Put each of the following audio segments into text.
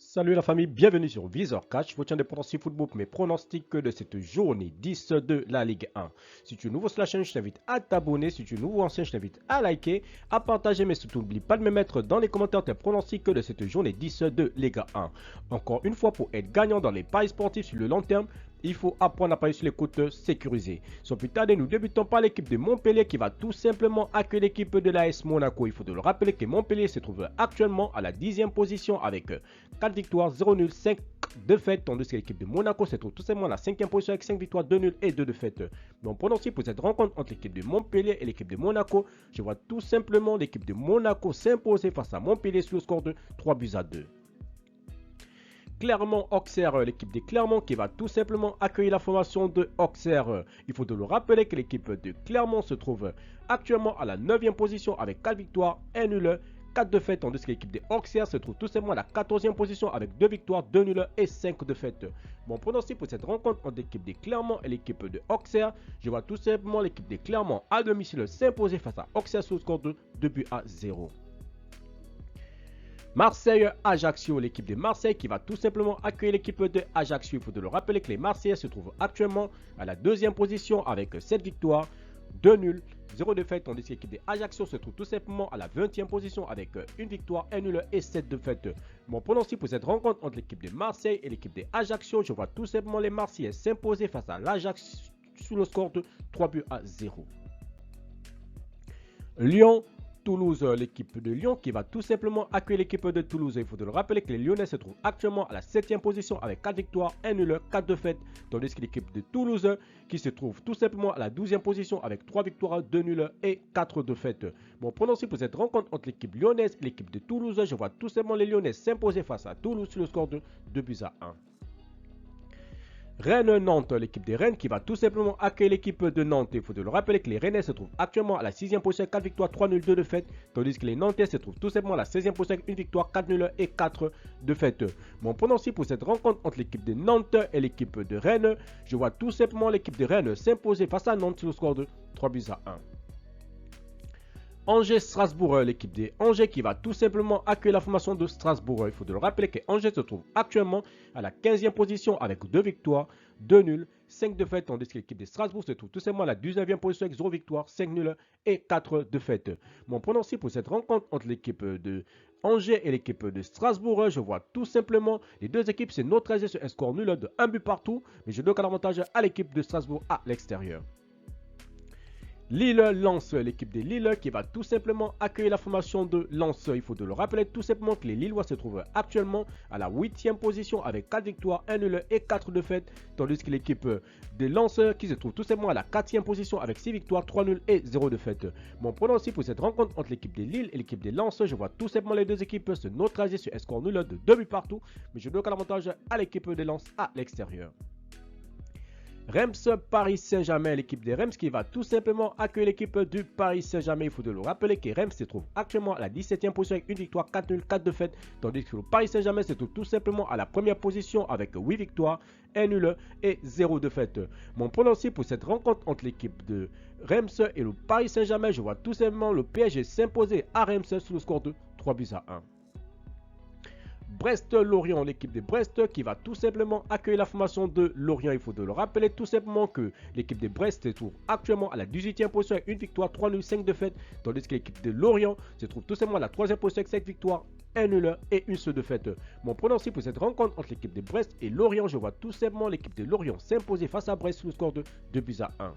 Salut la famille, bienvenue sur Visor Catch, votre chaîne de potentiel football pour mes pronostics de cette journée 10 de la Ligue 1. Si tu es nouveau sur la chaîne, je t'invite à t'abonner. Si tu es nouveau ancien, je t'invite à liker, à partager, mais surtout n'oublie pas de me mettre dans les commentaires tes pronostics de cette journée 10 de Ligue 1. Encore une fois, pour être gagnant dans les paris sportifs sur le long terme, il faut apprendre à parier sur les côtes sécurisées. Sans plus tarder, nous débutons par l'équipe de Montpellier qui va tout simplement accueillir l'équipe de l'AS Monaco. Il faut de le rappeler que Montpellier se trouve actuellement à la 10e position avec 4 victoires, 0 nuls, 5 défaites, tandis que l'équipe de Monaco se trouve tout simplement à la 5e position avec 5 victoires, 2 nuls et 2 défaites. Donc pronostic pour cette rencontre entre l'équipe de Montpellier et l'équipe de Monaco, je vois tout simplement l'équipe de Monaco s'imposer face à Montpellier sur le score de 3 buts à 2. Clermont-Auxerre, l'équipe de Clermont qui va tout simplement accueillir la formation de Auxerre. Il faut de le rappeler que l'équipe de Clermont se trouve actuellement à la 9e position avec 4 victoires, 1 nul, 4 défaites, tandis que l'équipe de Auxerre se trouve tout simplement à la 14e position avec 2 victoires, 2 nuls et 5 défaites. Mon pronostic pour cette rencontre entre l'équipe de Clermont et l'équipe de Auxerre, je vois tout simplement l'équipe de Clermont à domicile s'imposer face à Auxerre sur le score de 2 buts à 0. Marseille-Ajaccio, l'équipe de Marseille qui va tout simplement accueillir l'équipe de Ajaccio. Il faut de le rappeler que les Marseillais se trouvent actuellement à la 2e position avec 7 victoires, 2 nuls, 0 défaites, tandis que l'équipe de Ajaccio se trouve tout simplement à la 20e position avec 1 victoire, 1 nul et 7 défaites. Mon pronostic pour cette rencontre entre l'équipe de Marseille et l'équipe de Ajaccio, je vois tout simplement les Marseillais s'imposer face à l'Ajax sous le score de 3 buts à 0. Lyon-Toulouse, l'équipe de Lyon qui va tout simplement accueillir l'équipe de Toulouse. Il faut le rappeler que les Lyonnais se trouvent actuellement à la 7e position avec 4 victoires, 1 nul, 4 défaites, tandis que l'équipe de Toulouse qui se trouve tout simplement à la 12e position avec 3 victoires, 2 nuls et 4 défaites. Mon pronostic pour cette rencontre entre l'équipe lyonnaise et l'équipe de Toulouse, je vois tout simplement les Lyonnais s'imposer face à Toulouse sur le score de 2 buts à 1. Rennes-Nantes, l'équipe de Rennes qui va tout simplement accueillir l'équipe de Nantes. Il faut de le rappeler que les Rennais se trouvent actuellement à la 6e position avec 4 victoires, 3 nuls, 2 défaites, tandis que les Nantais se trouvent tout simplement à la 16e position avec 1 victoire, 4 nuls et 4 défaites. Mon pronostic pour cette rencontre entre l'équipe de Nantes et l'équipe de Rennes, je vois tout simplement l'équipe de Rennes s'imposer face à Nantes sur le score de 3 buts à 1. Angers-Strasbourg, l'équipe de Angers qui va tout simplement accueillir la formation de Strasbourg. Il faut de le rappeler que Angers se trouve actuellement à la 15e position avec 2 victoires, 2 nuls, 5 défaites, tandis que l'équipe de Strasbourg se trouve tout simplement à la 19e position avec 0 victoire, 5 nuls et 4 défaites. Mon pronostic pour cette rencontre entre l'équipe de Angers et l'équipe de Strasbourg, je vois tout simplement les deux équipes se neutraliser sur un score nul de 1 but partout, mais je donne un avantage à l'équipe de Strasbourg à l'extérieur. Lille-Lens, l'équipe de Lille qui va tout simplement accueillir la formation de Lens. Il faut de le rappeler tout simplement que les Lillois se trouvent actuellement à la 8e position avec 4 victoires, 1 nul et 4 défaites, tandis que l'équipe de Lens qui se trouve tout simplement à la 4e position avec 6 victoires, 3 nuls et 0 défaites. Mon pronostic pour cette rencontre entre l'équipe de Lille et l'équipe de Lens, je vois tout simplement les deux équipes se neutraliser sur un score nul de 2 buts partout, mais je donne un avantage à l'équipe de Lens à l'extérieur. Reims-Paris Saint-Germain, l'équipe de Reims qui va tout simplement accueillir l'équipe du Paris Saint-Germain. Il faut de le rappeler que Reims se trouve actuellement à la 17e position avec 1 victoire, 4 nuls, 4 défaites, tandis que le Paris Saint-Germain se trouve tout simplement à la première position avec 8 victoires, 1 nul et 0 défaites. Mon pronostic pour cette rencontre entre l'équipe de Reims et le Paris Saint-Germain, je vois tout simplement le PSG s'imposer à Reims sur le score de 3 buts à 1. Brest-Lorient, l'équipe de Brest qui va tout simplement accueillir la formation de Lorient. Il faut de le rappeler tout simplement que l'équipe de Brest se trouve actuellement à la 18e position avec 1 victoire, 3 nuls, 5 défaites, tandis que l'équipe de Lorient se trouve tout simplement à la 3e position avec 7 victoires, 1 nul et 1 seule défaite. Mon pronostic pour cette rencontre entre l'équipe de Brest et Lorient, je vois tout simplement l'équipe de Lorient s'imposer face à Brest sous le score de 2 buts à 1.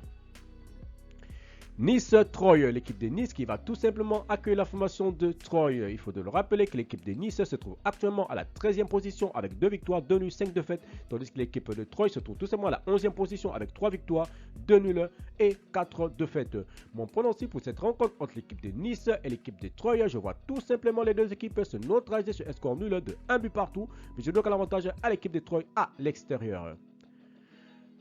Nice-Troyes, l'équipe de Nice qui va tout simplement accueillir la formation de Troyes. Il faut de le rappeler que l'équipe de Nice se trouve actuellement à la 13e position avec 2 victoires, 2 nuls, 5 défaites, tandis que l'équipe de Troyes se trouve tout simplement à la 11e position avec 3 victoires, 2 nuls et 4 défaites. Mon pronostic pour cette rencontre entre l'équipe de Nice et l'équipe de Troyes, je vois tout simplement les deux équipes se neutraliser sur un score nul de 1 but partout, mais je donne l'avantage à l'équipe de Troyes à l'extérieur.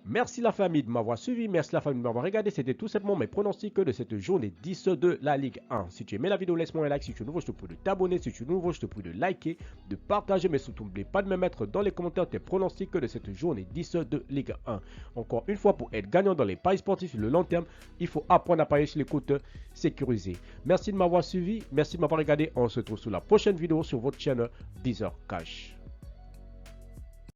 Merci la famille de m'avoir suivi, merci la famille de m'avoir regardé, c'était tout simplement mes pronostics de cette journée 10 de la Ligue 1. Si tu aimais la vidéo, laisse-moi un like, si tu es nouveau, je te prie de t'abonner, si tu es nouveau, je te prie de liker, de partager, mais surtout n'oublie pas de me mettre dans les commentaires tes pronostics de cette journée 10 de Ligue 1. Encore une fois, pour être gagnant dans les paris sportifs sur le long terme, il faut apprendre à parier sur les côtes sécurisées. Merci de m'avoir suivi, merci de m'avoir regardé, on se retrouve sur la prochaine vidéo sur votre chaîne Visor Catch.